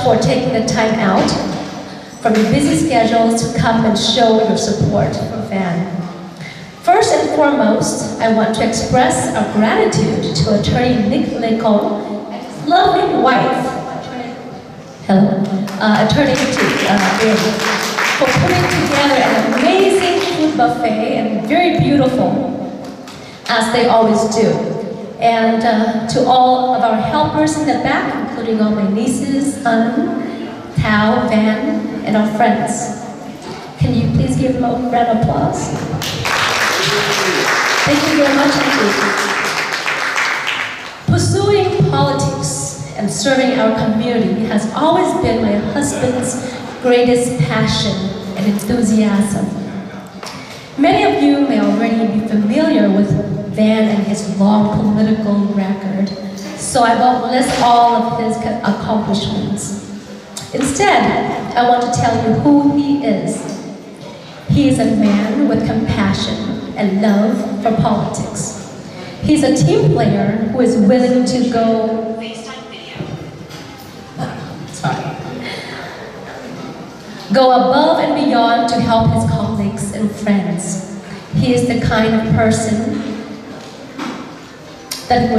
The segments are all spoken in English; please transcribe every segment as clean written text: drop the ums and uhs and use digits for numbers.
for taking the time out from your busy schedules to come and show your support for Van. First and foremost, I want to express our gratitude to Attorney Nick Lecon and his lovely wife, Attorney Nick, for putting together an amazing food buffet and very beautiful, as they always do. And to all of our helpers in the back, including all my nieces, Tao, Van, and our friends. Can you please give them a round of applause? Thank you very much indeed. Pursuing politics and serving our community has always been my husband's greatest passion and enthusiasm. Many of you may already be familiar with Van and his long political record, so I won't list all of his accomplishments. Instead, I want to tell you who he is. He is a man with compassion and love for politics. He's a team player who is willing to go above and beyond to help his colleagues and friends. He is the kind of person that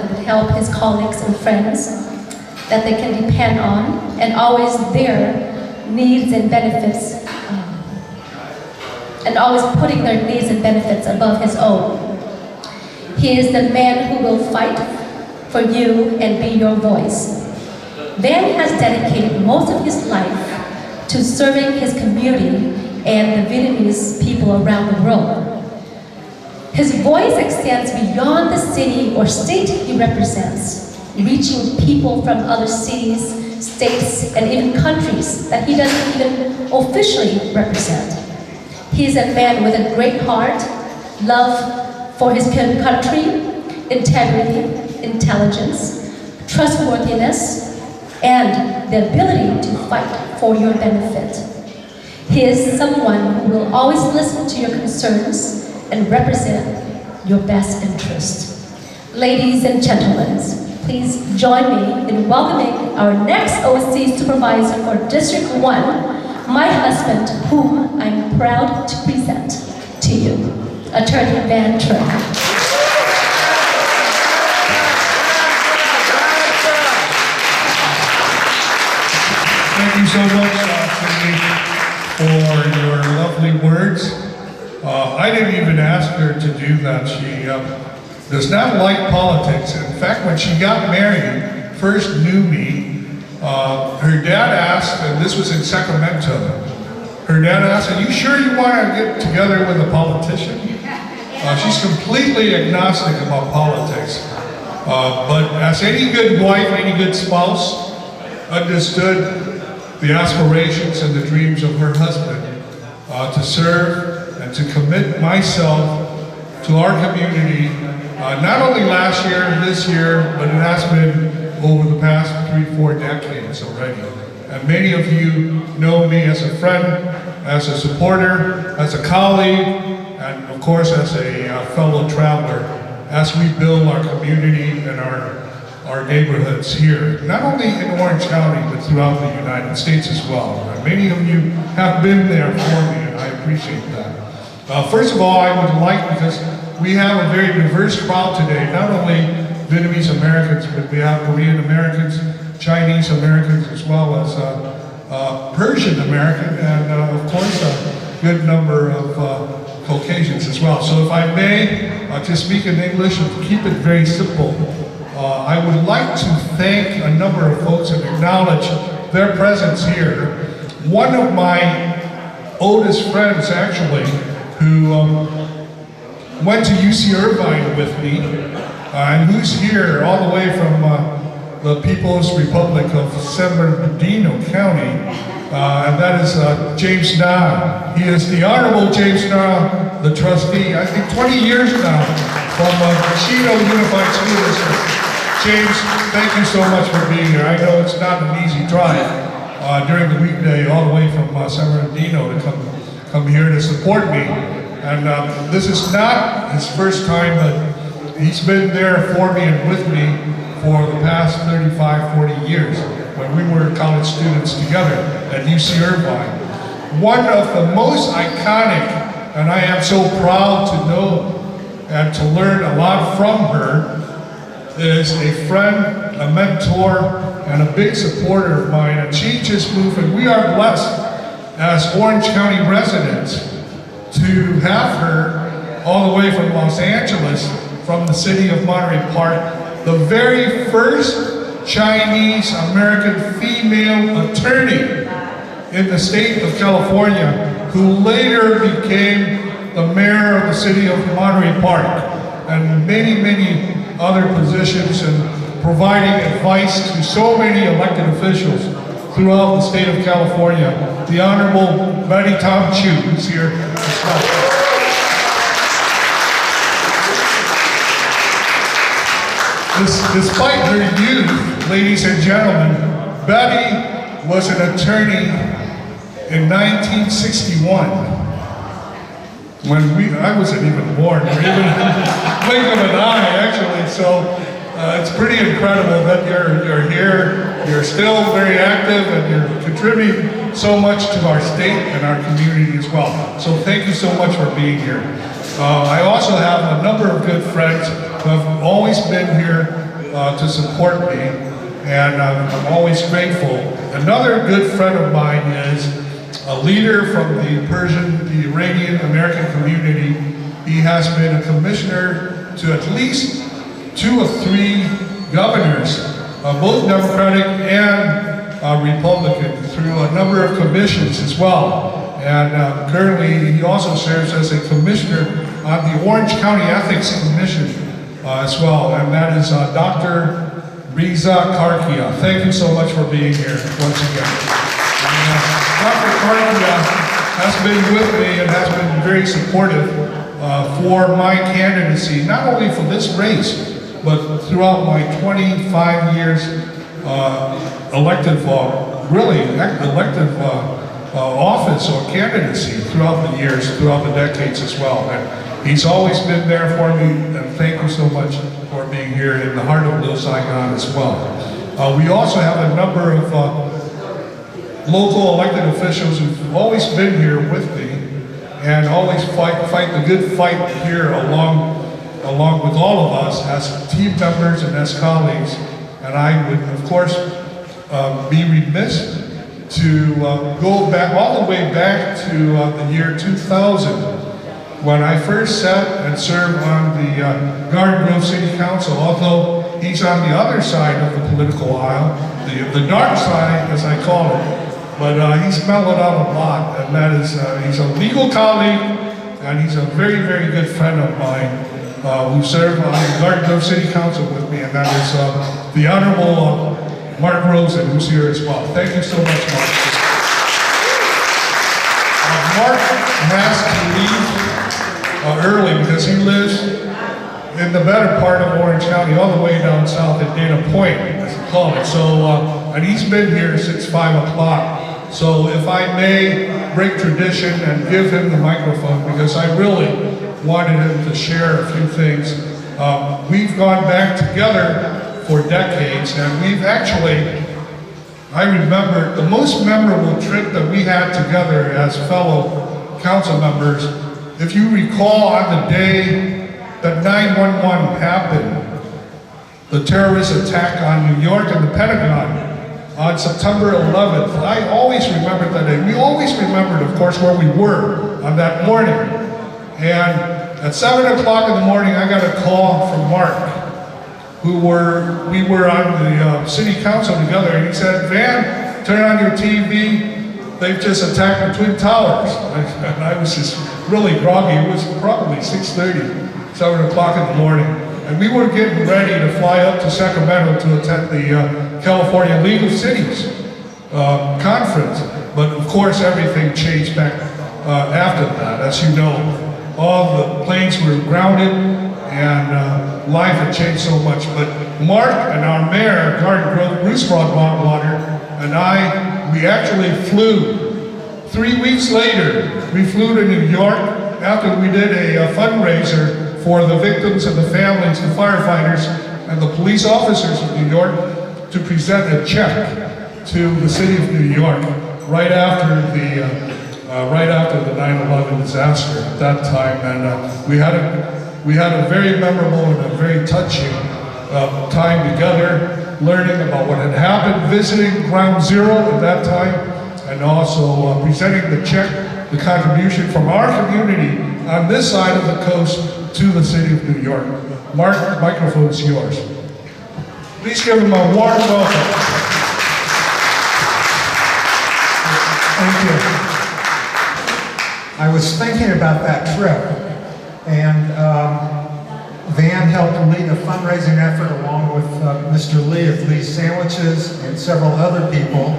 would help his colleagues and friends that they can depend on, and always their needs and benefits, and always putting their needs and benefits above his own. He is the man who will fight for you and be your voice. Van has dedicated most of his life to serving his community and the Vietnamese people around the world. His voice extends beyond the city or state he represents, reaching people from other cities, states, and even countries that he doesn't even officially represent. He is a man with a great heart, love for his country, integrity, intelligence, trustworthiness, and the ability to fight for your benefit. He is someone who will always listen to your concerns and represent your best interest. Ladies and gentlemen, please join me in welcoming our next OC Supervisor for District 1, my husband, whom I'm proud to present to you, Attorney Van TRAN. Thank you so much, Cindy, for your lovely words. I didn't even ask her to do that. She does not like politics. In fact, when she got married, first knew me, her dad asked, and this was in Sacramento, her dad asked, "Are you sure you want to get together with a politician?" She's completely agnostic about politics. But as any good wife, any good spouse, understood the aspirations and the dreams of her husband to serve and to commit myself to our community, not only last year and this year, but it has been over the past 3-4 decades already. And many of you know me as a friend, as a supporter, as a colleague, and of course as a fellow traveler, as we build our community and our neighborhoods here, not only in Orange County, but throughout the United States as well. And many of you have been there for me, and I appreciate that. First of all, I would like, because we have a very diverse crowd today, not only Vietnamese Americans, but we have Korean Americans, Chinese Americans, as well as Persian American, and of course a good number of Caucasians as well. So if I may, to speak in English and keep it very simple, I would like to thank a number of folks and acknowledge their presence here. One of my oldest friends, actually, who went to UC Irvine with me, and who's here all the way from the People's Republic of San Bernardino County, and that is James Na. He is the Honorable James Na, the trustee, I think 20 years now, from Chino Unified School District. James, thank you so much for being here. I know it's not an easy drive during the weekday all the way from San Bernardino to come here to support me. And this is not his first time, but he's been there for me and with me for the past 35, 40 years when we were college students together at UC Irvine. One of the most iconic, and I am so proud to know and to learn a lot from her, is a friend, a mentor, and a big supporter of mine. And she just moved, and we are blessed as Orange County residents to have her all the way from Los Angeles, from the city of Monterey Park, the very first Chinese American female attorney in the state of California, who later became the mayor of the city of Monterey Park, and many, many other positions, and providing advice to so many elected officials throughout the state of California. The Honorable Betty Tom Chu is here. Despite her youth, ladies and gentlemen, Betty was an attorney in 1961, when I wasn't even born, or even blink of an eye, actually. So it's pretty incredible that you're here, you're still very active, and you're contributing so much to our state and our community as well. So thank you so much for being here. I also have a number of good friends who have always been here to support me, and I'm always grateful. Another good friend of mine is a leader from the Iranian American community. He has been a commissioner to at least 2 or 3 governors, both Democratic and Republican, through a number of commissions as well. And currently he also serves as a commissioner on the Orange County Ethics Commission as well, and that is Dr. Riza Karkia. Thank you so much for being here once again. Dr. Karkia has been with me and has been very supportive for my candidacy, not only for this race, but throughout my 25 years elective office or candidacy throughout the years, throughout the decades as well. And he's always been there for me, and thank you so much for being here in the heart of Little Saigon as well. We also have a number of local elected officials who've always been here with me and always fight the good fight here along with all of us as team members and as colleagues. And I would, of course, be remiss to go back all the way back to the year 2000, when I first sat and served on the Garden Grove City Council. Although he's on the other side of the political aisle, the dark side, as I call it, but he's mellowed out a lot, and that is, he's a legal colleague, and he's a very, very good friend of mine who served on the Garden Grove City Council with me, and that is the Honorable Mark Rosen, who's here as well. Thank you so much, Mark. Mark has to leave early because he lives in the better part of Orange County, all the way down south at Dana Point, as we call it. So, and he's been here since 5 o'clock. So if I may break tradition and give him the microphone, because I really wanted him to share a few things. We've gone back together for decades, and we've actually, I remember the most memorable trip that we had together as fellow council members. If you recall, on the day that 9/11 happened, the terrorist attack on New York and the Pentagon on September 11th, I always remembered that day. We always remembered, of course, where we were on that morning. And at 7 o'clock in the morning, I got a call from Mark, we were on the city council together, and he said, "Van, turn on your TV. They've just attacked the Twin Towers." And I was just really groggy. It was probably 6:30, 7 o'clock in the morning. And we were getting ready to fly up to Sacramento to attend the California League of Cities conference. But of course, everything changed back after that. As you know, all the planes were grounded, and life had changed so much. But Mark and our mayor, Garden Grove, Bruce Broadwater, and we actually flew. 3 weeks later, we flew to New York after we did a fundraiser for the victims and the families, the firefighters, and the police officers of New York to present a check to the city of New York right after the 9/11 disaster at that time, and we had a very memorable and a very touching time together, learning about what had happened, visiting Ground Zero at that time, and also presenting the check, the contribution from our community on this side of the coast to the city of New York. Mark, the microphone's yours. Please give him a warm welcome. Thank you. I was thinking about that trip, and Van helped lead a fundraising effort along with Mr. Lee of Lee's Sandwiches and several other people,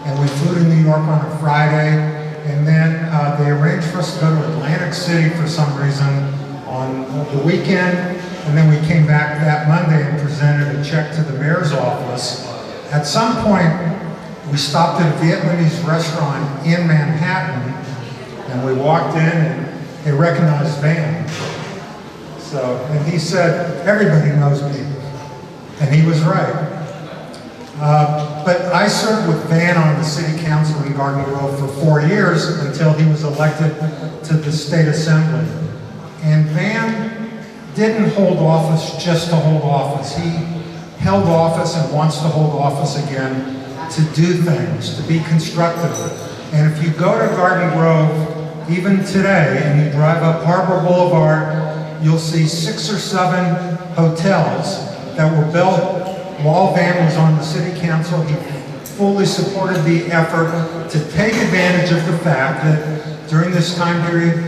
and we flew to New York on a Friday, and then they arranged for us to go to Atlantic City for some reason on the weekend, and then we came back that Monday and presented a check to the mayor's office. At some point, we stopped at a Vietnamese restaurant in Manhattan, and we walked in and they recognized Van. So, and he said, everybody knows me. And he was right. But I served with Van on the city council in Garden Grove for 4 years until he was elected to the state assembly. And Van didn't hold office just to hold office. He held office and wants to hold office again to do things, to be constructive. And if you go to Garden Grove, even today, and you drive up Harbor Boulevard, you'll see 6 or 7 hotels that were built while Van was on the city council. He fully supported the effort to take advantage of the fact that during this time period,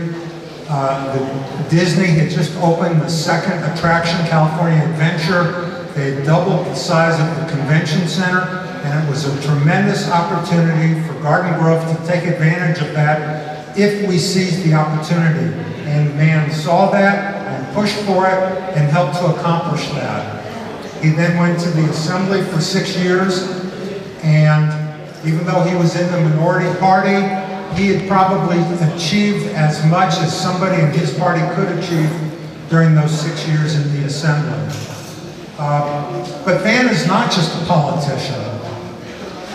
Disney had just opened the second attraction, California Adventure. They had doubled the size of the convention center, and it was a tremendous opportunity for Garden Grove to take advantage of that if we seized the opportunity. And Van saw that and pushed for it and helped to accomplish that. He then went to the assembly for 6 years, and even though he was in the minority party, he had probably achieved as much as somebody in his party could achieve during those 6 years in the assembly. But Van is not just a politician.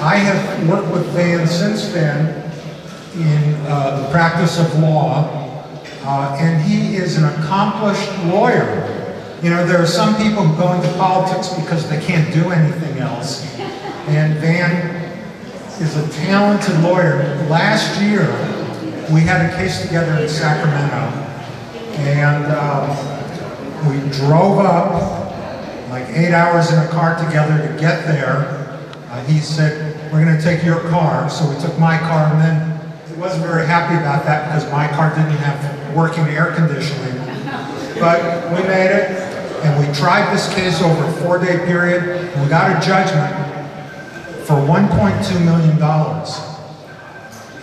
I have worked with Van since then in the practice of law, and he is an accomplished lawyer. You know, there are some people who go into politics because they can't do anything else, and Van is a talented lawyer. Last year, we had a case together in Sacramento, and we drove up like 8 hours in a car together to get there. He said, we're going to take your car, so we took my car, and then he wasn't very happy about that because my car didn't have working air conditioning. But we made it, and we tried this case over a 4-day period, and we got a judgment for $1.2 million.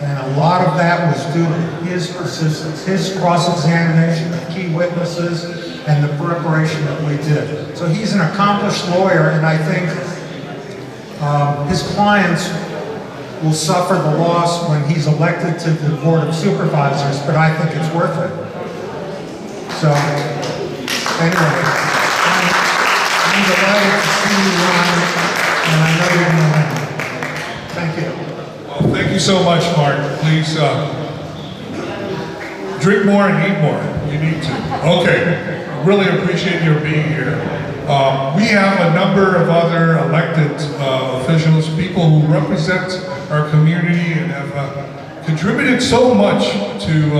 And a lot of that was due to his persistence, his cross-examination of key witnesses, and the preparation that we did. So he's an accomplished lawyer, and I think his clients will suffer the loss when he's elected to the Board of Supervisors, but I think it's worth it. So, anyway, I'm delighted to see you, Ron, and I know you're going to win. Thank you. Well, thank you so much, Mark. Please drink more and eat more. You need to. Okay. Really appreciate your being here. We have a number of other elected officials, people who represent our community and have contributed so much to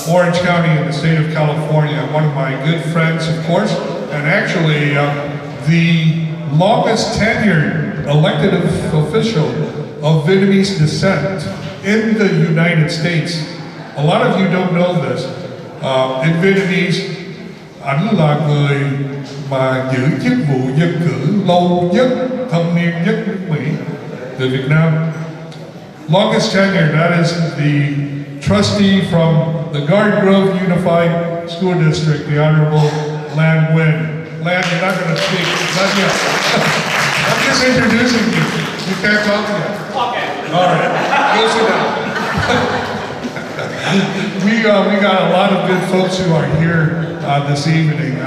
Orange County and the state of California. One of my good friends, of course, and actually the longest tenured elected official of Vietnamese descent in the United States. A lot of you don't know this. In Vietnamese, anh là người mà giữ chức vụ dân cử lâu nhất, thâm niên nhất nước Mỹ, từ Việt Nam. Longest tenure, that is the trustee from the Garden Grove Unified School District, the Honorable Lan Nguyen. Lan, you're not going to speak, not yet. I'm just introducing you. You can't talk yet. Okay. All right, go sit down. We got a lot of good folks who are here this evening.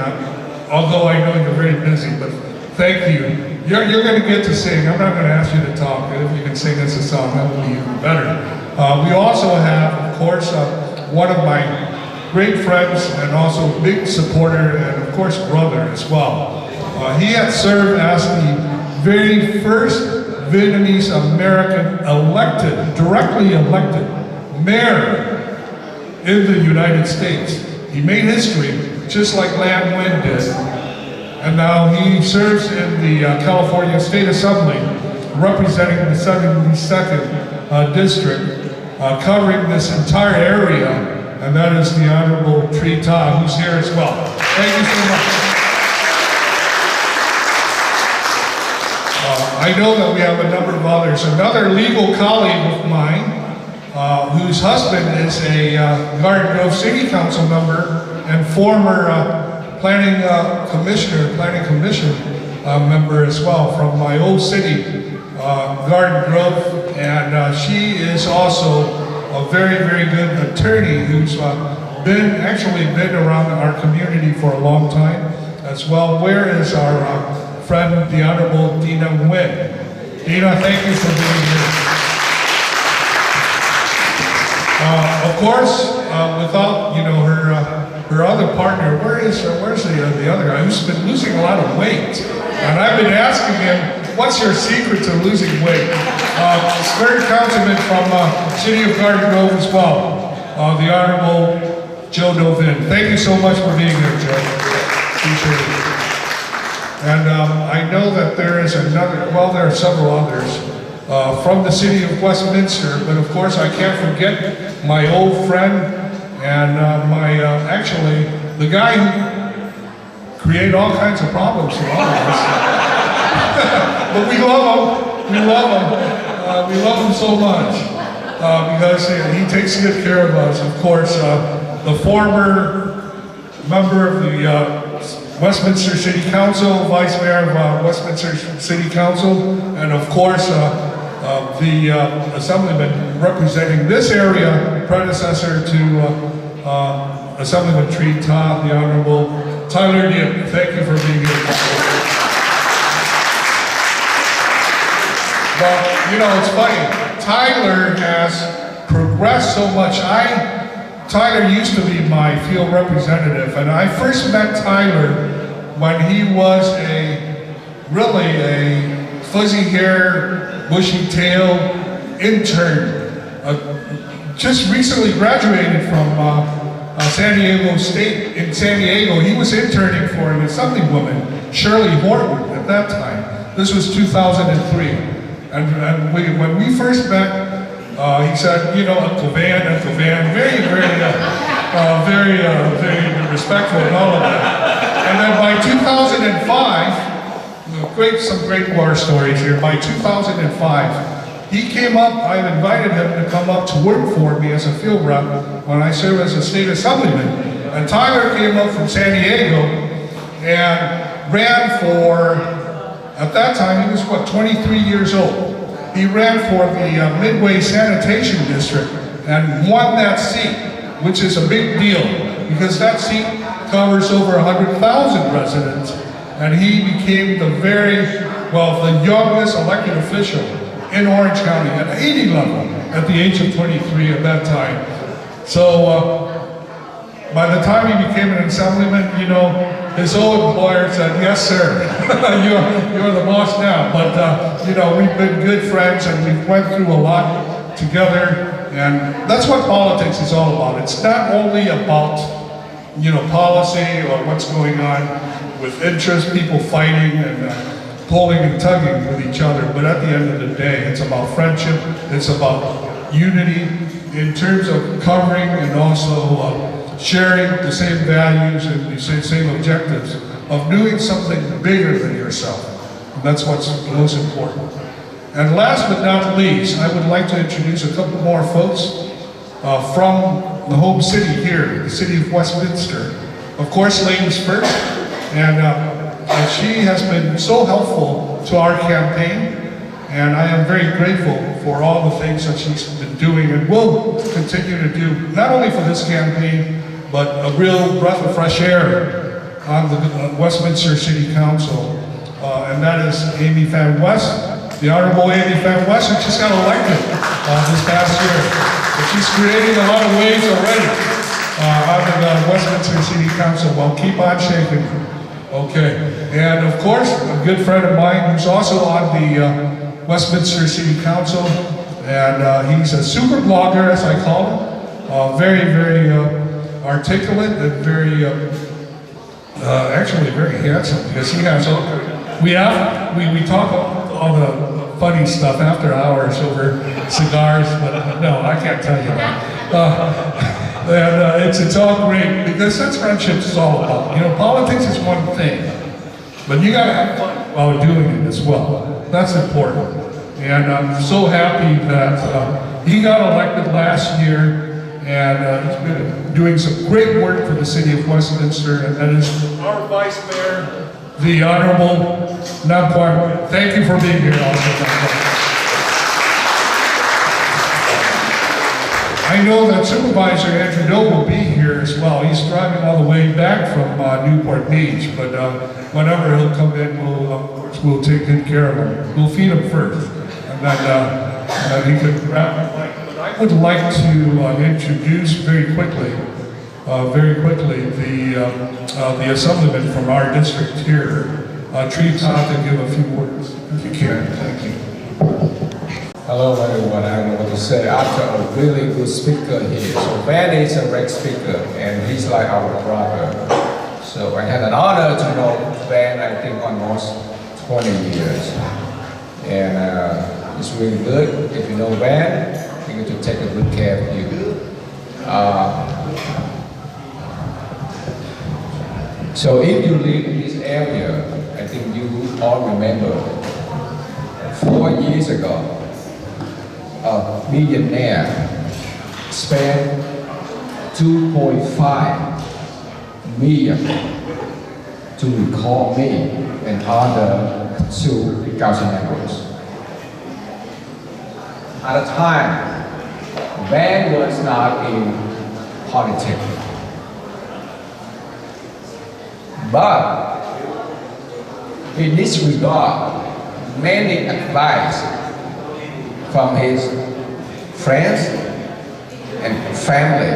Although I know you're very busy, but Thank you. You're going to get to sing. I'm not going to ask you to talk. If you can sing us a song, that would be even better. We also have, of course, one of my great friends and also big supporter and, of course, brother as well. He had served as the very first Vietnamese American directly elected mayor in the United States. He made history, just like Lan Nguyen did. And now he serves in the California State Assembly, representing the 72nd District, covering this entire area, and that is the Honorable TRAN, who's here as well. Thank you so much. I know that we have a number of others. Another legal colleague of mine, whose husband is a Garden Grove City Council member and former planning commission member as well from my old city, Garden Grove, and she is also a very, very good attorney who's been around our community for a long time as well. Where is our friend, the Honorable Dina Nguyen? Dina, thank you for being here. Of course, without her other partner, where's the other guy who's been losing a lot of weight? And I've been asking him, what's your secret to losing weight? Third councilman from City of Garden Grove as well, the Honorable Joe Dovin. Thank you so much for being here, Joe. Appreciate it. And I know that there is there are several others from the City of Westminster, but of course I can't forget my old friend and actually the guy who created all kinds of problems for all of us. But we love him. We love him so much because he takes good care of us. Of course, the former member of the Westminster City Council, Vice Mayor of Westminster City Council, and of course the Assemblyman representing this area, predecessor to Assemblyman TRAN, the Honorable Tyler Nim. Thank you for being here. But, it's funny. Tyler has progressed so much. Tyler used to be my field representative, and I first met Tyler when he was really a fuzzy hair, bushy tail intern. Just recently graduated from San Diego State in San Diego. He was interning for an assemblywoman, Shirley Horton, at that time. This was 2003. And when we first met, he said, Uncle Van, very, very respectful and all of that. And then by 2005, some great war stories here. By 2005, he came up, I invited him to come up to work for me as a field rep when I served as a state assemblyman. And Tyler came up from San Diego and ran for, at that time, he was 23 years old. He ran for the Midway Sanitation District and won that seat, which is a big deal because that seat covers over 100,000 residents. And he became the youngest elected official in Orange County at 80 level at the age of 23 at that time. So by the time he became an assemblyman, his old employer said, yes, sir, you're the boss now. But, we've been good friends and we've went through a lot together. And that's what politics is all about. It's not only about, policy or what's going on with interest, people fighting and pulling and tugging with each other. But at the end of the day, it's about friendship. It's about unity in terms of covering and also sharing the same values and the same objectives of doing something bigger than yourself. And that's what's most important. And last but not least, I would like to introduce a couple more folks from the home city here, the city of Westminster. Of course, ladies first, and she has been so helpful to our campaign, and I am very grateful for all the things that she's been doing and will continue to do, not only for this campaign, but a real breath of fresh air on the Westminster City Council. and that is Amy Fan West, the Honorable Amy Fan West, who just got elected this past year. But she's creating a lot of waves already out of the Westminster City Council. Well, keep on shaking. Okay, and of course, a good friend of mine who's also on the Westminster City Council, and he's a super blogger, as I call him. Very, very articulate and very, actually very handsome, because he has all, we talk all the funny stuff after hours over cigars, but no, I can't tell you that. And it's all great, because that's what friendship is all about. You know, politics is one thing, but you gotta have fun while doing it as well. That's important. And I'm so happy that he got elected last year, and he's been doing some great work for the city of Westminster, and that is our Vice Mayor, the Honorable Namquan. Thank you for being here also, Namquan. I know that Supervisor Andrew Doe will be here as well. He's driving all the way back from Newport Beach, but whenever he'll come in, we'll take good care of him. We'll feed him first, and then he can grab the mic. But I would like to introduce very quickly, the Assemblyman from our district here, Tree Todd, to give a few words, if you can. Thank you. Hello everyone, I want to say after a really good speaker here. So Van is a great speaker and he's like our brother. So I had an honor to know Van, I think almost 20 years. And it's really good. If you know Van, you need to take a good care of you. So if you live in this area, I think you all remember 4 years ago, a millionaire spent $2.5 million to recall me and other 2,000 members. At the time, Van was not in politics, but he disregarded many advice from his friends and family.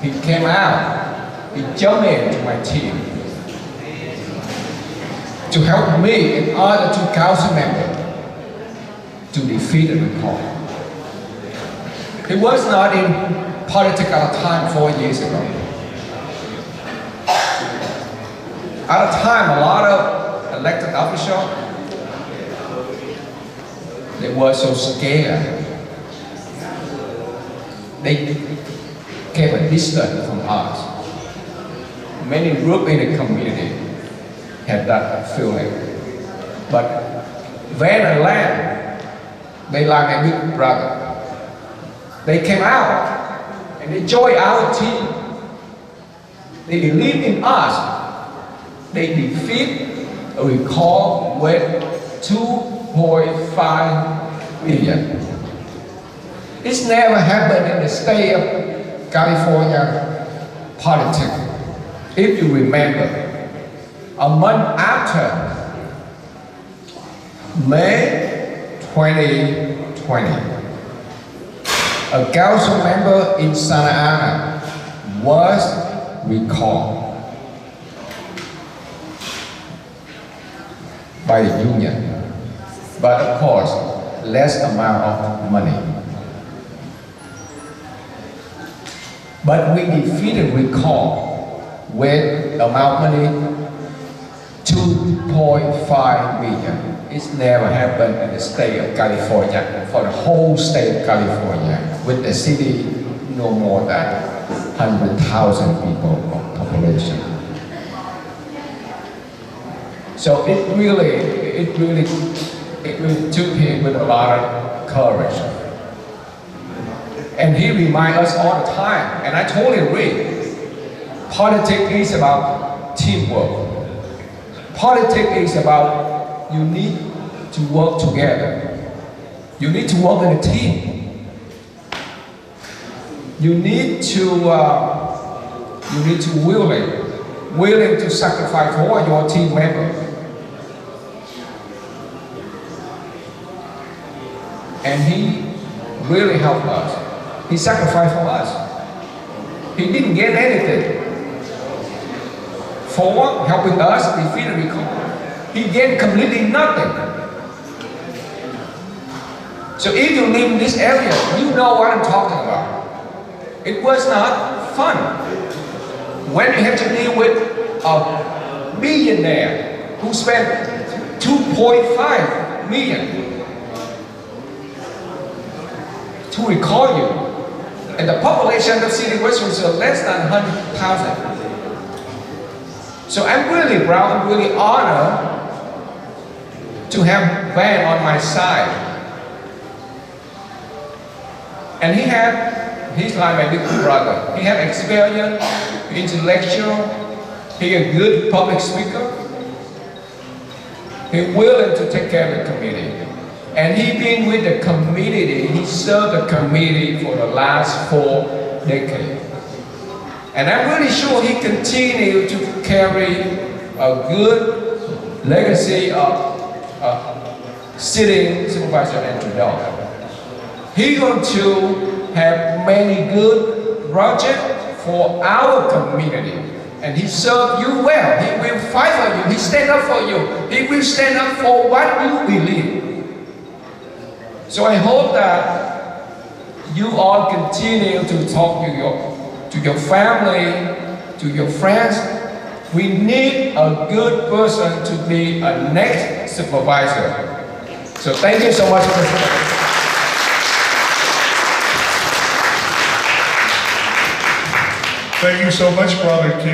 He came out, he jumped into my team to help me and other 2,000 members to defeat the recall. He was not in politics at the time 4 years ago. At the time, a lot of elected officials, they were so scared. They kept a distance from us. Many groups in the community had that feeling. But Van and Lam, they like a big brother. They came out and they joined our team. They believe in us. They defeat a recall with 2.5 million. It's never happened in the state of California politics. If you remember, a month after May 2020, a council member in Santa Ana was recalled by the union, but of course, less amount of money. But we defeated recall with amount of money 2.5 million. It's never happened in the state of California, for the whole state of California, with the city no more than 100,000 people of population. So it really took him with a lot of courage. And he reminds us all the time, and I totally agree. Politics is about teamwork. Politics is about you need to work together. You need to work in a team. You need to willing to sacrifice for your team members. and he really helped us. He sacrificed for us. He didn't get anything for helping us defeat the recall. He gained completely nothing. So if you live in this area, you know what I'm talking about. It was not fun. When you have to deal with a millionaire who spent 2.5 million to recall you, and the population of City West was less than 100,000. So I'm really proud, I'm really honored to have Van on my side. And he's like my big brother. He had experience, intellectual, he a good public speaker. He willing to take care of the community. And he been with the community, he served the community for the last 4 decades. And I'm really sure he continued to carry a good legacy of sitting Supervisor Andrew Dole. He's going to have many good projects for our community. And he served you well. He will fight for you. He stand up for you. He will stand up for what you believe. So I hope that you all continue to talk to your family, to your friends. We need a good person to be a next supervisor. So thank you so much, President. Thank you so much, Brother T.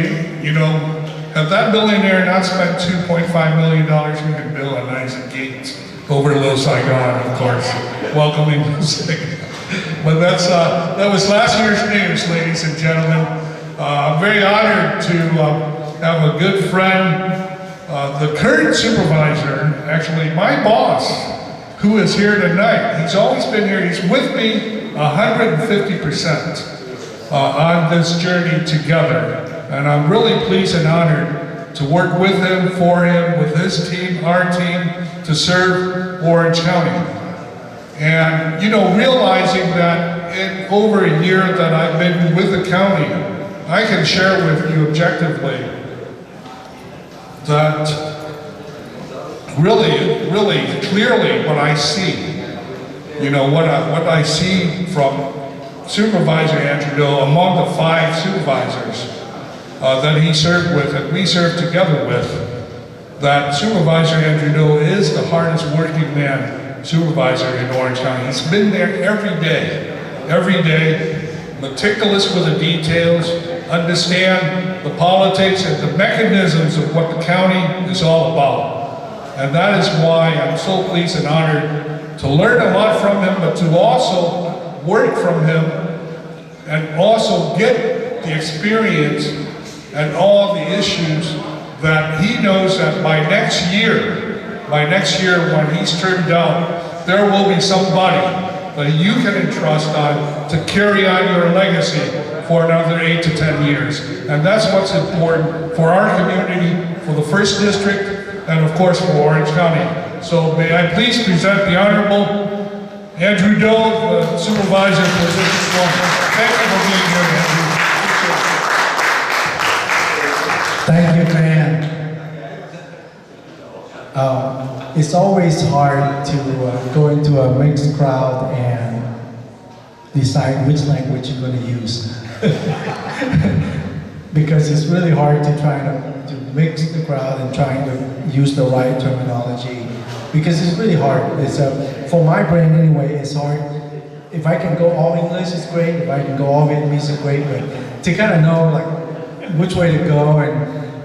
You know, had that billionaire not spent $2.5 million, we could build a nice gate over Little Saigon, of course, welcoming music. But that was last year's news, ladies and gentlemen. I'm very honored to have a good friend, the current supervisor, actually my boss, who is here tonight. He's always been here. He's with me 150%. On this journey together. And I'm really pleased and honored to work with him, for him, with his team, our team, to serve Orange County. And, you know, realizing that in over a year that I've been with the county, I can share with you objectively that really clearly what I see, you know, what I see from Supervisor Andrew Doe among the 5 supervisors that he served with and we served together with, that Supervisor Andrew Doe is the hardest working man supervisor in Orange County. He's been there every day, meticulous with the details, understand the politics and the mechanisms of what the county is all about. And that is why I'm so pleased and honored to learn a lot from him, but to also work from him and also get the experience and all the issues that he knows that by next year when he's turned out, there will be somebody that you can entrust on to carry on your legacy for another 8 to 10 years. And that's what's important for our community, for the 1st District, and of course for Orange County. So may I please present the Honorable Andrew Doe, the Supervisor for District 1. Thank you for being here, Andrew. Thank you, man. It's always hard to go into a mixed crowd and decide which language you're going to use. Because it's really hard to try to mix the crowd and trying to use the right terminology. Because it's really hard. It's for my brain anyway, it's hard. If I can go all English, it's great. If I can go all Vietnamese, it's great. But to kind of know like which way to go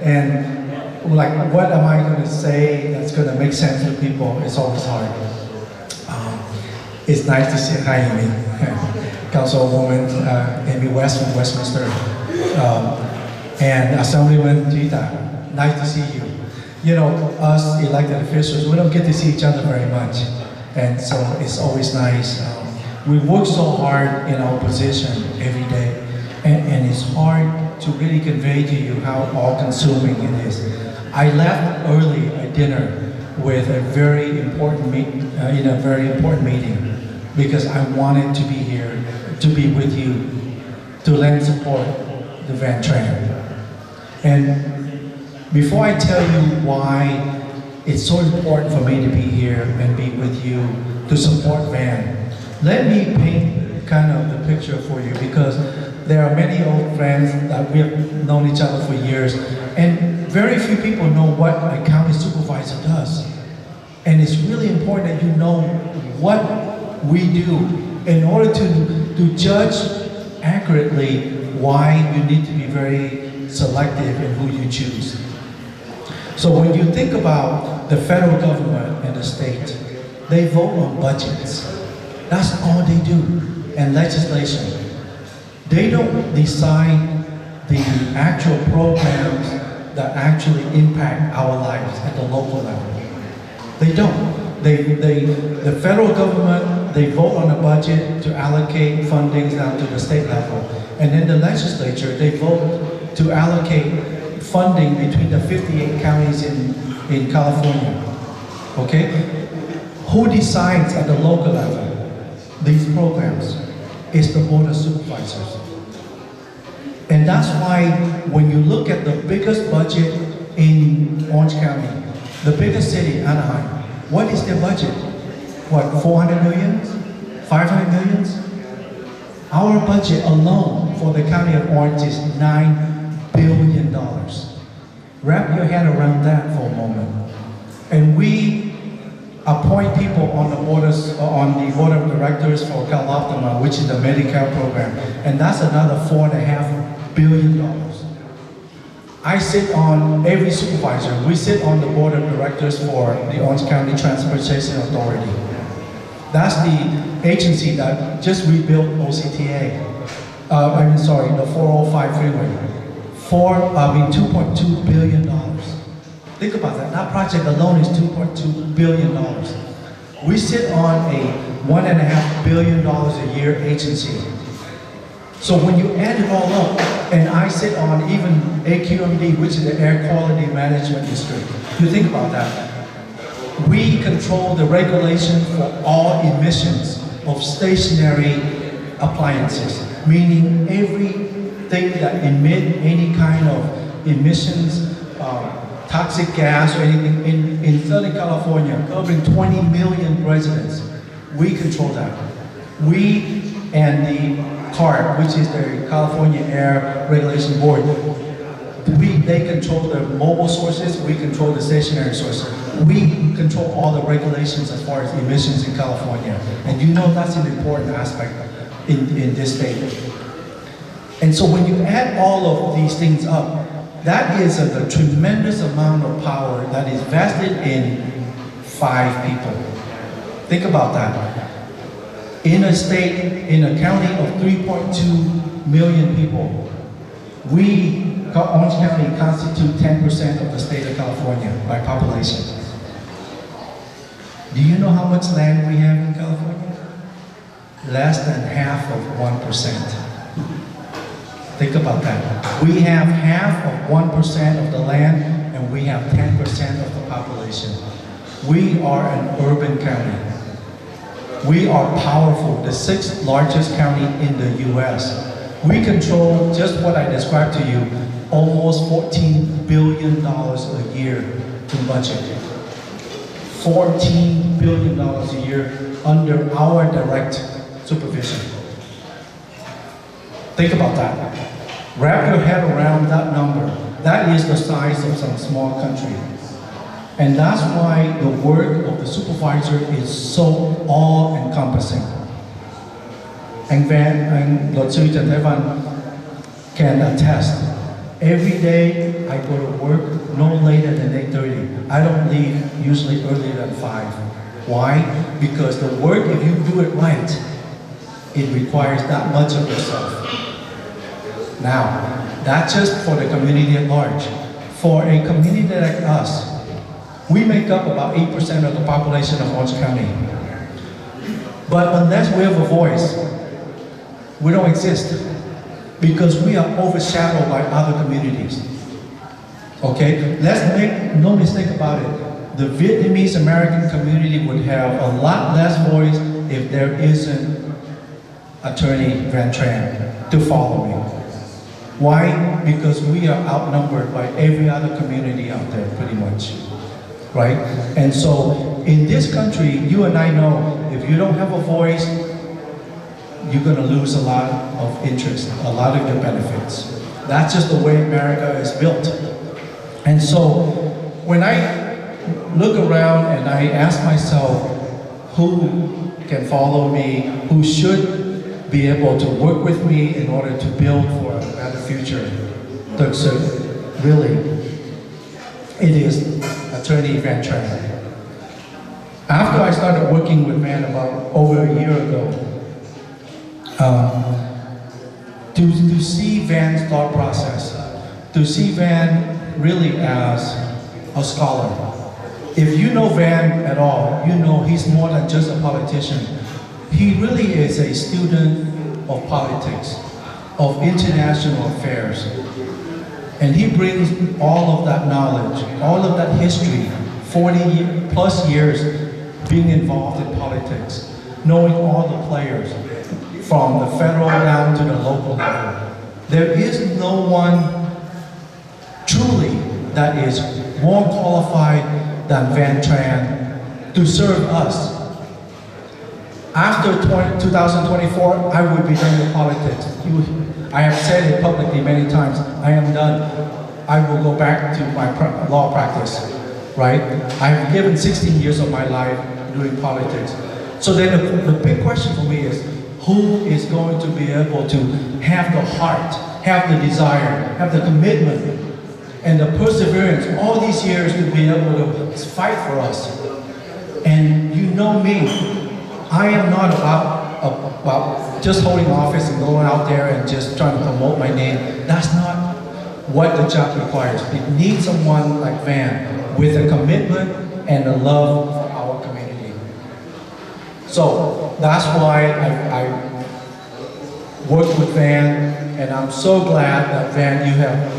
and like what am I going to say that's going to make sense to people, it's always hard. It's nice to see, hi Amy, Councilwoman Amy West from Westminster, and Assemblyman Tita, nice to see you. You know, us elected officials, we don't get to see each other very much, and so it's always nice. We work so hard in our position every day, and it's hard to really convey to you how all-consuming it is. I left early at dinner with a very important meeting, because I wanted to be here, to be with you, to lend support the Van TRAN. And before I tell you why it's so important for me to be here and be with you to support Van, let me paint kind of the picture for you, because there are many old friends that we have known each other for years, and very few people know what a county supervisor does. And it's really important that you know what we do in order to judge accurately why you need to be very selective in who you choose. So when you think about the federal government and the state, they vote on budgets. That's all they do, and legislation. They don't decide the actual programs that actually impact our lives at the local level. They don't. The federal government, they vote on a budget to allocate funding down to the state level. And then the legislature, they vote to allocate funding between the 58 counties in California. Okay? Who decides at the local level these programs? It's the Board of Supervisors. And that's why when you look at the biggest budget in Orange County, the biggest city, Anaheim, what is their budget? What, 400 million? 500 million? Our budget alone for the county of Orange is $9 billion. Wrap your head around that for a moment. And we appoint people on the board of directors for Cal Optima, which is the Medicare program, and that's another $4.5 billion. I sit on, every supervisor, we sit on the board of directors for the Orange County Transportation Authority. That's the agency that just rebuilt OCTA. The 405 freeway. $2.2 billion. Think about that. That project alone is $2.2 billion. We sit on a $1.5 billion a year agency. So when you add it all up, and I sit on even AQMD, which is the Air Quality Management District, you think about that. We control the regulation for all emissions of stationary appliances, meaning everything that emit any kind of emissions, toxic gas or anything in Southern California, covering 20 million residents. We control that. We and the CARB, which is the California Air Regulation Board, they control the mobile sources, we control the stationary sources. We control all the regulations as far as emissions in California. And you know that's an important aspect in this state. And so when you add all of these things up, that is a tremendous amount of power that is vested in 5 people. Think about that. In a state, in a county of 3.2 million people, we, Orange County, constitute 10% of the state of California by population. Do you know how much land we have in California? Less than half of 1%. Think about that. We have half of 1% of the land, and we have 10% of the population. We are an urban county. We are powerful, the 6th largest county in the US. We control, just what I described to you, almost $14 billion a year to budget. $14 billion a year under our direct supervision. Think about that. Wrap your head around that number. That is the size of some small country. And that's why the work of the supervisor is so all-encompassing. And Van and Lotsuit and Evan can attest. Every day I go to work no later than 8:30. I don't leave usually earlier than 5. Why? Because the work, if you do it right, it requires that much of yourself. Now, that's just for the community at large. For a community like us, we make up about 8% of the population of Orange County. But unless we have a voice, we don't exist, because we are overshadowed by other communities. Okay? Let's make no mistake about it. The Vietnamese American community would have a lot less voice if there isn't Attorney Van Tran to follow me. Why? Because we are outnumbered by every other community out there, pretty much, right? And so in this country, you and I know, if you don't have a voice, you're gonna lose a lot of interest, a lot of your benefits. That's just the way America is built. And so when I look around and I ask myself, who can follow me, who should be able to work with me in order to build for a better future, so really, it is Attorney Van Tran. After I started working with Van about over a year ago, to see Van's thought process, to see Van really as a scholar. If you know Van at all, you know he's more than just a politician. He really is a student of politics, of international affairs. And he brings all of that knowledge, all of that history, 40 plus years being involved in politics, knowing all the players, from the federal down to the local level. There is no one truly that is more qualified than Van Tran to serve us. After 2024, I would be done with politics. I have said it publicly many times, I am done. I will go back to my law practice, right? I have given 16 years of my life doing politics. So then the big question for me is, who is going to be able to have the heart, have the desire, have the commitment, and the perseverance all these years to be able to fight for us? And you know me, I am not about just holding office and going out there and just trying to promote my name. That's not what the job requires. It needs someone like Van with a commitment and a love for our community. So that's why I worked with Van, and I'm so glad that Van, you have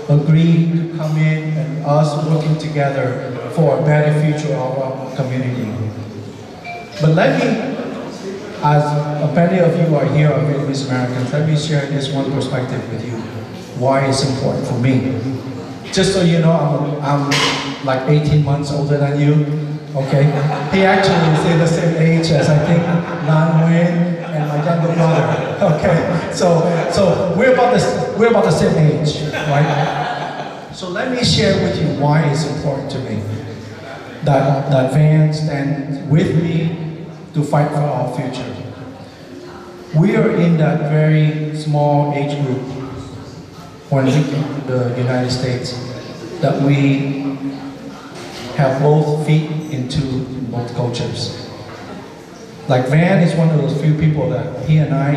agreed to come in and us working together for a better future of our community. But let me, as many of you are here are Vietnamese Americans, let me share this one perspective with you, why it's important for me. Just so you know, I'm like 18 months older than you, okay? He actually is in the same age as, I think, Lan Nguyen and my younger brother, okay? So we're about the same age, right? So let me share with you why it's important to me that Van stands with me to fight for our future. We are in that very small age group when we came to the United States that we have both feet into both cultures. Like Van is one of those few people that he and I,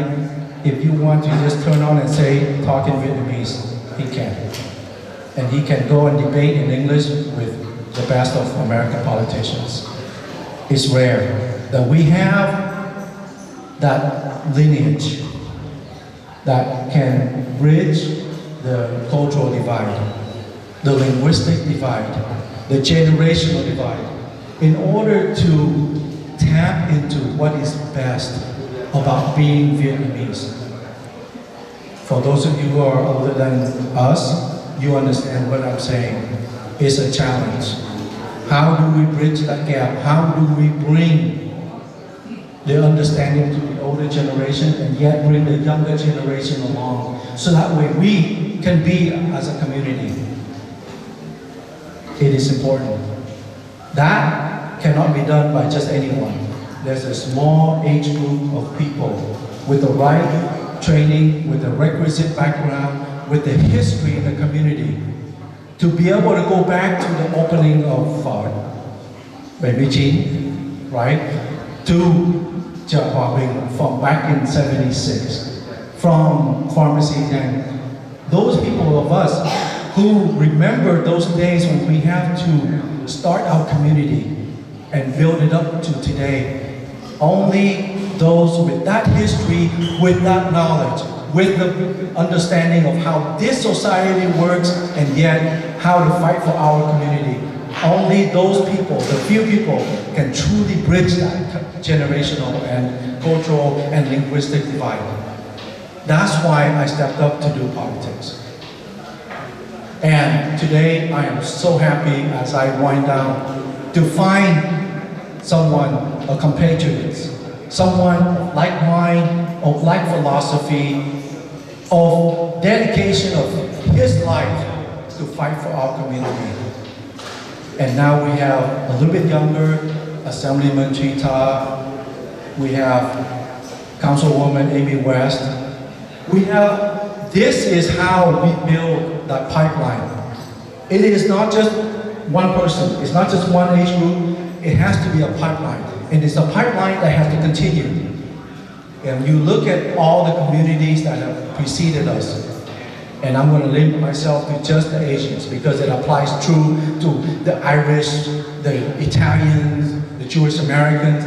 if you want to just turn on and say, talk in Vietnamese, he can. And he can go and debate in English with the best of American politicians. It's rare that we have that lineage that can bridge the cultural divide, the linguistic divide, the generational divide, in order to tap into what is best about being Vietnamese. For those of you who are older than us, you understand what I'm saying. It's a challenge. How do we bridge that gap? How do we bring the understanding to the older generation and yet bring the younger generation along, so that way we can be as a community? It is important. That cannot be done by just anyone. There's a small age group of people with the right training, with the requisite background, with the history in the community, to be able to go back to the opening of Baby Chin, right? To Hòa Bình from back in 76, from Pharmacy and those people of us who remember those days when we have to start our community and build it up to today. Only those with that history, with that knowledge, with the understanding of how this society works and yet how to fight for our community Only those people, the few people, can truly bridge that generational and cultural and linguistic divide. That's why I stepped up to do politics. And today I am so happy as I wind down to find someone, a compatriot, someone like mind, of like philosophy, of dedication of his life to fight for our community. And now we have a little bit younger Assemblyman Chita, we have Councilwoman Amy West. This is how we build that pipeline. It is not just one person, it's not just one age group, it has to be a pipeline. And it's a pipeline that has to continue. And you look at all the communities that have preceded us, and I'm going to limit myself to just the Asians because it applies true to the Irish, the Italians, the Jewish Americans,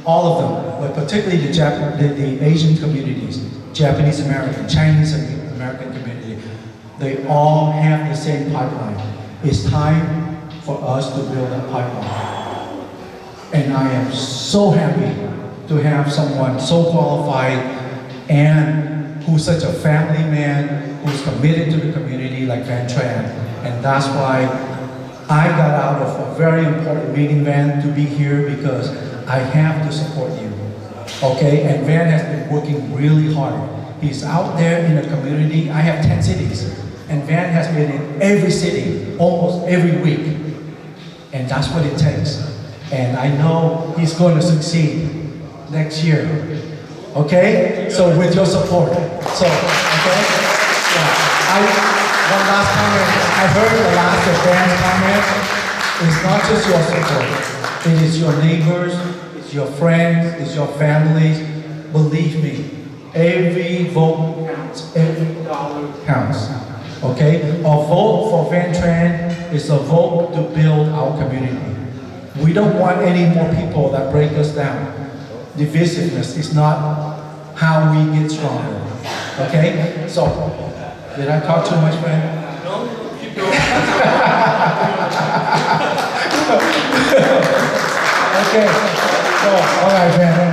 all of them, but particularly the Asian communities, Japanese American, Chinese American community. They all have the same pipeline. It's time for us to build a pipeline. And I am so happy to have someone so qualified and who's such a family man, who's committed to the community like Van Tran. And that's why I got out of a very important meeting, Van, to be here because I have to support you. Okay, and Van has been working really hard. He's out there in the community. I have 10 cities. And Van has been in every city, almost every week. And that's what it takes. And I know he's going to succeed next year. Okay? So with your support. So, okay? Yeah. One last comment. I heard the last of Van's comment. It's not just your support. It is your neighbors, it's your friends, it's your families. Believe me, every vote counts, every dollar counts. Okay? A vote for Van Tran is a vote to build our community. We don't want any more people that break us down. Divisiveness is not how we get stronger. Okay? So, did I talk too much, man? No, keep going. Okay. So, all right, man.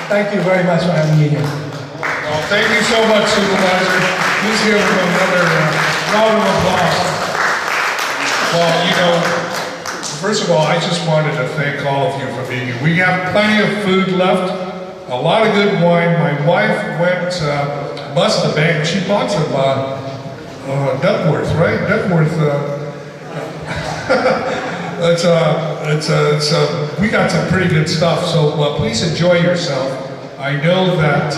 Thank you very much for having me here. Well, thank you so much, Supervisor. Please give him another round of applause. Well, you know, first of all, I just wanted to thank all of you for being here. We have plenty of food left, a lot of good wine. My wife went bust the bank. She bought some Duckworth, right? Duckworth. We got some pretty good stuff. So please enjoy yourself. I know that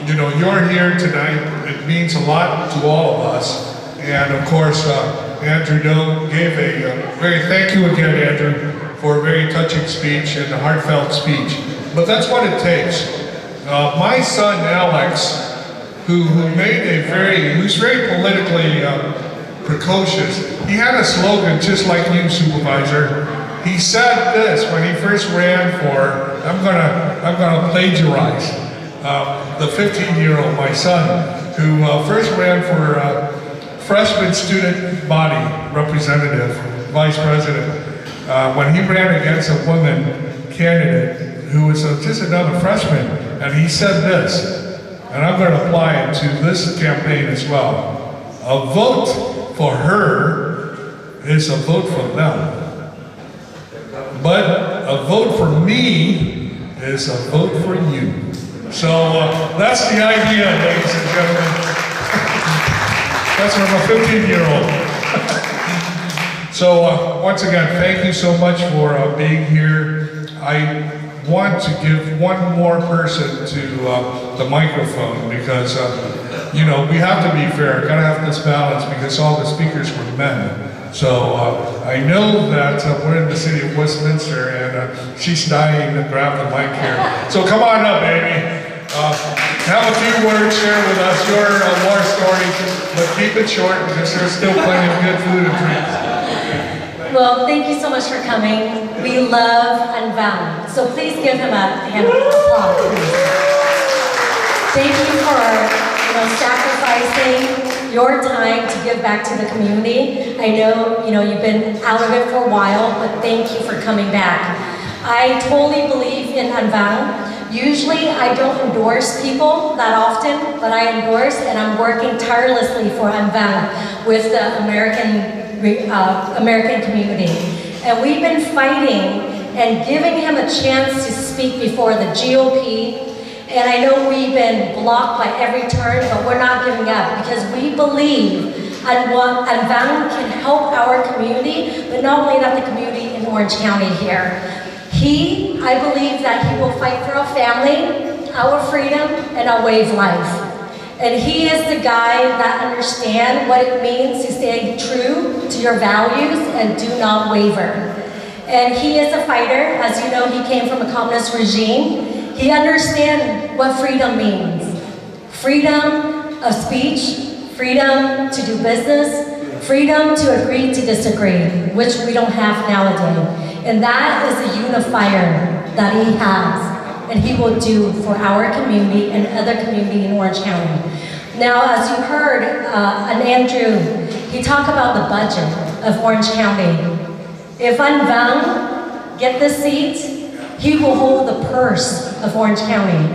you know you're here tonight. It means a lot to all of us. And of course, Andrew Doe gave thank you again, Andrew, for a very touching speech and a heartfelt speech. But that's what it takes. My son, Alex, who's very politically precocious, he had a slogan just like you, Supervisor. He said this when he first ran for, I'm gonna plagiarize, the 15-year-old, my son, who first ran for freshman student body representative, vice president, when he ran against a woman candidate who was just another freshman, and he said this, and I'm going to apply it to this campaign as well. A vote for her is a vote for them, but a vote for me is a vote for you. So that's the idea, ladies and gentlemen. That's from a 15-year-old. So once again, thank you so much for being here. I want to give one more person to the microphone because, you know, we have to be fair. Gotta have this balance because all the speakers were men. So I know that we're in the city of Westminster and she's dying to grab the mic here. So come on up, Amy. Have a few words, share with us your war stories, but keep it short because there's still plenty of good food and drinks. Well, thank you so much for coming. We love Unbound. So please give him a hand of applause. Thank you for sacrificing your time to give back to the community. I know, you've been out of it for a while, but thank you for coming back. I totally believe in An Vang. Usually I don't endorse people that often, but I endorse and I'm working tirelessly for An Vang with the American community. And we've been fighting and giving him a chance to speak before the GOP. And I know we've been blocked by every turn, but we're not giving up because we believe An Vang can help our community, but not only that, the community in Orange County here. I believe that he will fight for our family, our freedom, and our way of life. And he is the guy that understands what it means to stay true to your values and do not waver. And he is a fighter. As you know, he came from a communist regime. He understands what freedom means. Freedom of speech, freedom to do business, freedom to agree to disagree, which we don't have nowadays. And that is a unifier that he has, and he will do for our community and other community in Orange County. Now, as you heard, Andrew, he talked about the budget of Orange County. If An Vang get the seat, he will hold the purse of Orange County.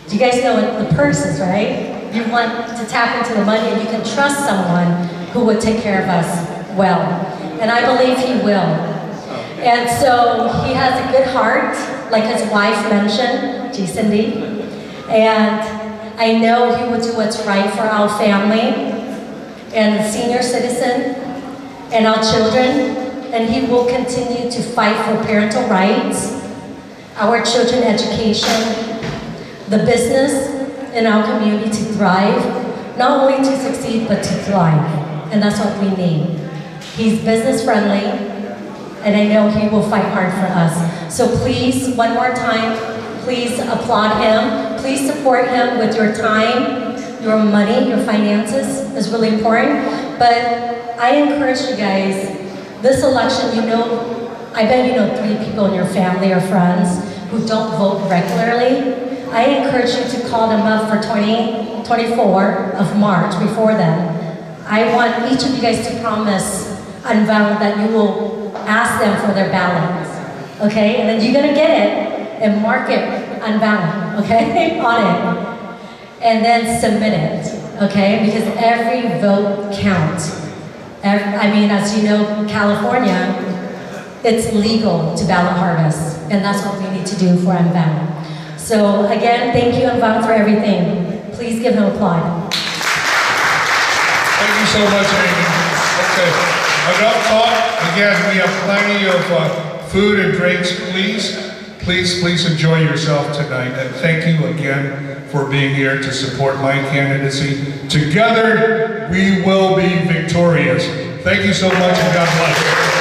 Do you guys know what the purse is, right? You want to tap into the money and you can trust someone who will take care of us well. And I believe he will. And so he has a good heart, like his wife mentioned, G. Cindy. And I know he will do what's right for our family and the senior citizen and our children. And he will continue to fight for parental rights, our children's education, the business in our community to thrive, not only to succeed, but to thrive. And that's what we need. He's business friendly. And I know he will fight hard for us. So please, one more time, please applaud him. Please support him with your time, your money, your finances is really important. But I encourage you guys, this election, I bet you know 3 people in your family or friends who don't vote regularly. I encourage you to call them up for 24 of March before then. I want each of you guys to promise An Vang that you will ask them for their ballots, okay? And then you're gonna get it and mark it An Vang, okay, on it. And then submit it, okay? Because every vote counts. As you know, California, it's legal to ballot harvest, and that's what we need to do for An Vang. So again, thank you An Vang for everything. Please give him applause. Thank you so much, Amy. Okay. Enough talk. Again, we have plenty of food and drinks. Please enjoy yourself tonight. And thank you again for being here to support my candidacy. Together, we will be victorious. Thank you so much and God bless.